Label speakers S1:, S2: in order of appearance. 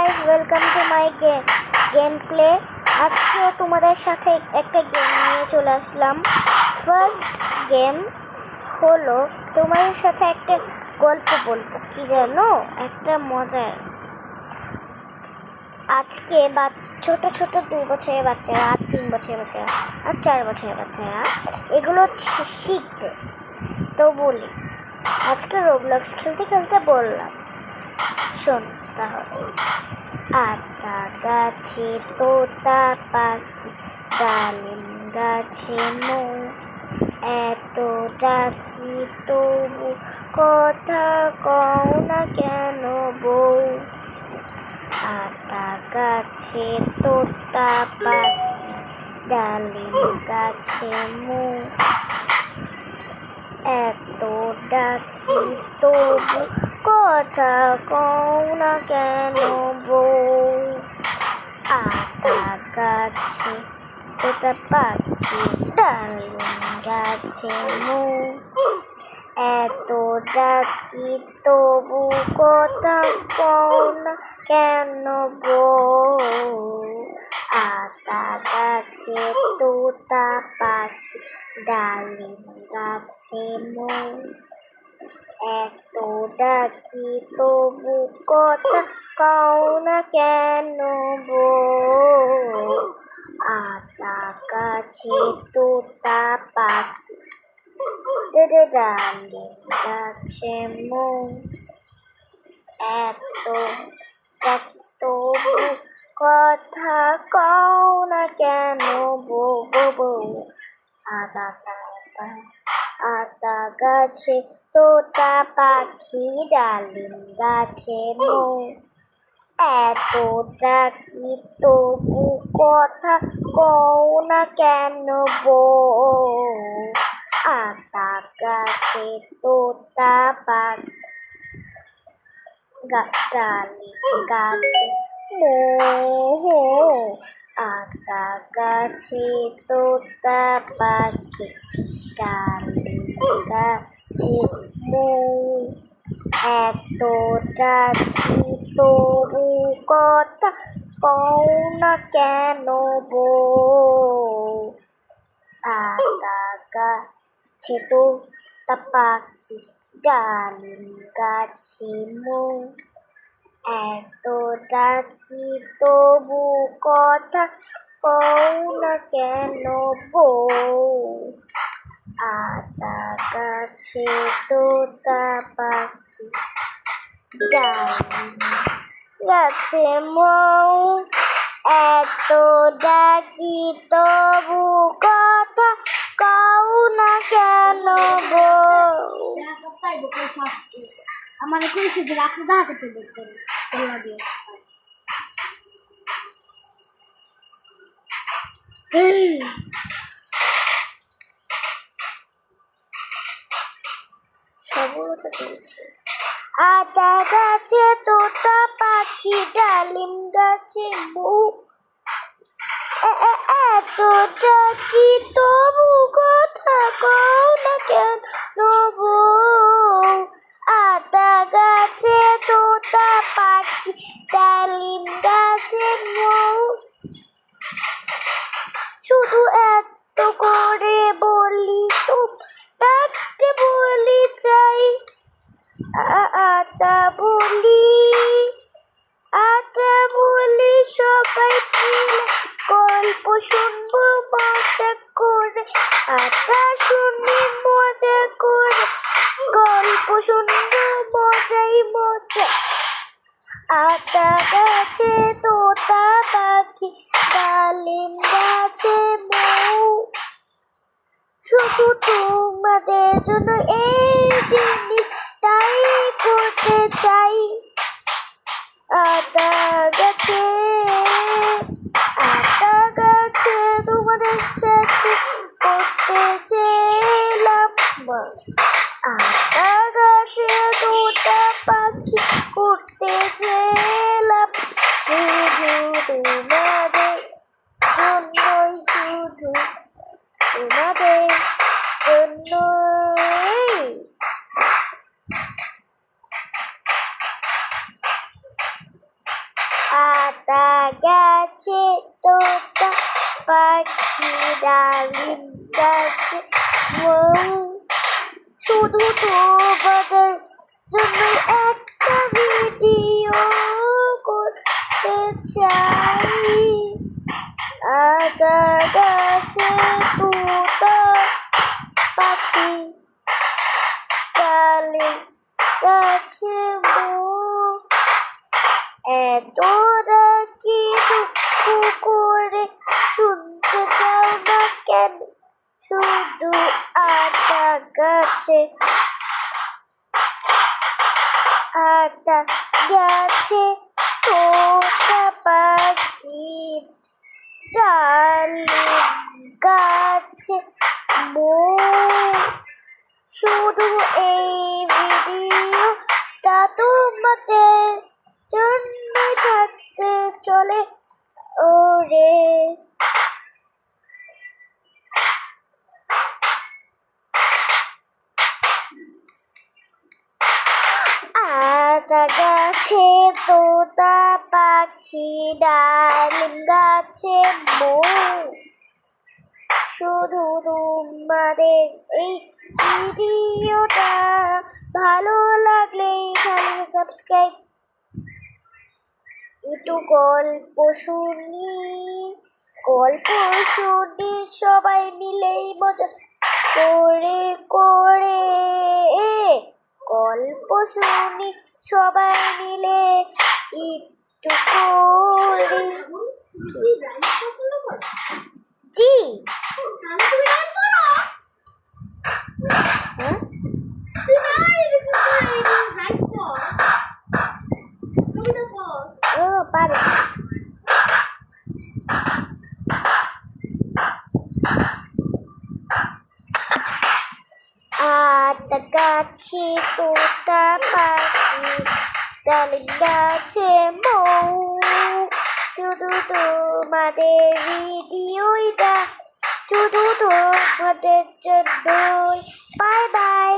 S1: Guys, welcome to my game play. আজকেও তোমাদের সাথে একটা গেম নিয়ে চলে আসলাম। ফার্স্ট গেম হলো তোমাদের সাথে একটা গল্প বলবো। কি জানো, একটা মজার। আজকে ছোট ছোট 2 বছরের বাচ্চারা আর 3 বছরের বাচ্চারা আর 4 বছরের বাচ্চারা এগুলো শিখবে। তো বলি, আজকে রোবলক্স খেলতে খেলতে বললাম, শোন তাহলে। আতা গাছে তোতা পাখি, ডালিম গাছে মৌ, এত ডাকি তবু কথা কও না কেন বউ। আতা গাছে তোতা পাখি, ডালিম গাছে মৌ, এত ডাকি তবু কথা কও না কেন বউ। আতা গাছে তোতা পাখি, ডালিম গাছে মৌ, এত ডাকি তবু কথা কও না কেন বউ। আতা গাছে তোতা পাখি, ডালিম গাছে মৌ, এত ডাকি তবু কথা কও না কেন বউ। আতা গাছে তোতা পাখি, ডালিম গাছে মৌ, এত ডাকি তবু কথা কও না কেন বউ। আতা গাছে তোতা পাখি, ডালিম গাছে মৌ, এত ডাকি তবু কথা কও না কেন বউ। আতা গাছে তোতা পাখি, ডালিম গাছে মৌ, আতা গাছে তোতা পাখি, ডালিম গাছে মৌ, এত ডাকি তবু কথা কও না কেন বউ। আতা গাছে তোতা পাখি, ডালিম গাছে মৌ, এত ডাকি তবু কথা কও না কেন বউ। আতা গাছে তোতা পাখি, ডালিম গাছে মৌ, এত ডাকি তবু কথা কও না কেন বউ। আমার কইছে যে রাখতে দাঁড়াতে দেখতে লাগে। আতা গাছে তোতা পাখি, ডালিম গাছে মৌ, এত ডাকি তবু কথা কও না কেন বউ। আতা গাছে তোতা পাখি, ডালিম গাছে মৌ, শুধু এত করে বলি তো ডাকতে বলি চাই। আতা বলি সবাই মিলে গল্প শুনবো মজা করে। আতা শুনি মজা করে, গল্প শুনবো মজাই মজা। আতা গাছে তোতা পাখি, ডালিম গাছে মৌ, শুধু তোমাদের জন্য এই জিনিসটাই করতে চাই। আতা গাছে তোমাদের সাথে করতে চেলাম। আতা গাছে তোতা পাখি করতে চেলাম, শুধু তোমাদের জন্যই, শুধু তোমাদের জন্যই। আতা গাছে তোতা পাখি ডালিম গাছে মৌ। শুধু তোমাদের জন্য একটা ভিডিও করতে চাই। আতা গাছে তোতা পাখি ডালিম গাছে মৌ। এতটা কি দুঃখ করে শুনতে চাও না কেন? শুধু আতা গাছে তোতা পাখি ডালিম গাছে মৌ। শুধু এই ভিডিওটা তোমাদের জন্য থাকতে চলে ওরে। আতা গাছে তোতা পাখি ডালিম গাছে মৌ। শুধু তোমাদের এই ভিডিওটা ভালো লাগলে এখানে সাবস্ক্রাইব। একটু গল্প শুনি সবাই মিলেই মজা করে করে। গল্প শুনি সবাই মিলে একটু করে। জি পারে। আতা গাছে তোতা পাখি ডালিম গাছে মৌ। শুধু তোমাদের ভিডিওটা শুধু তোমাদের জন্য। Bye bye.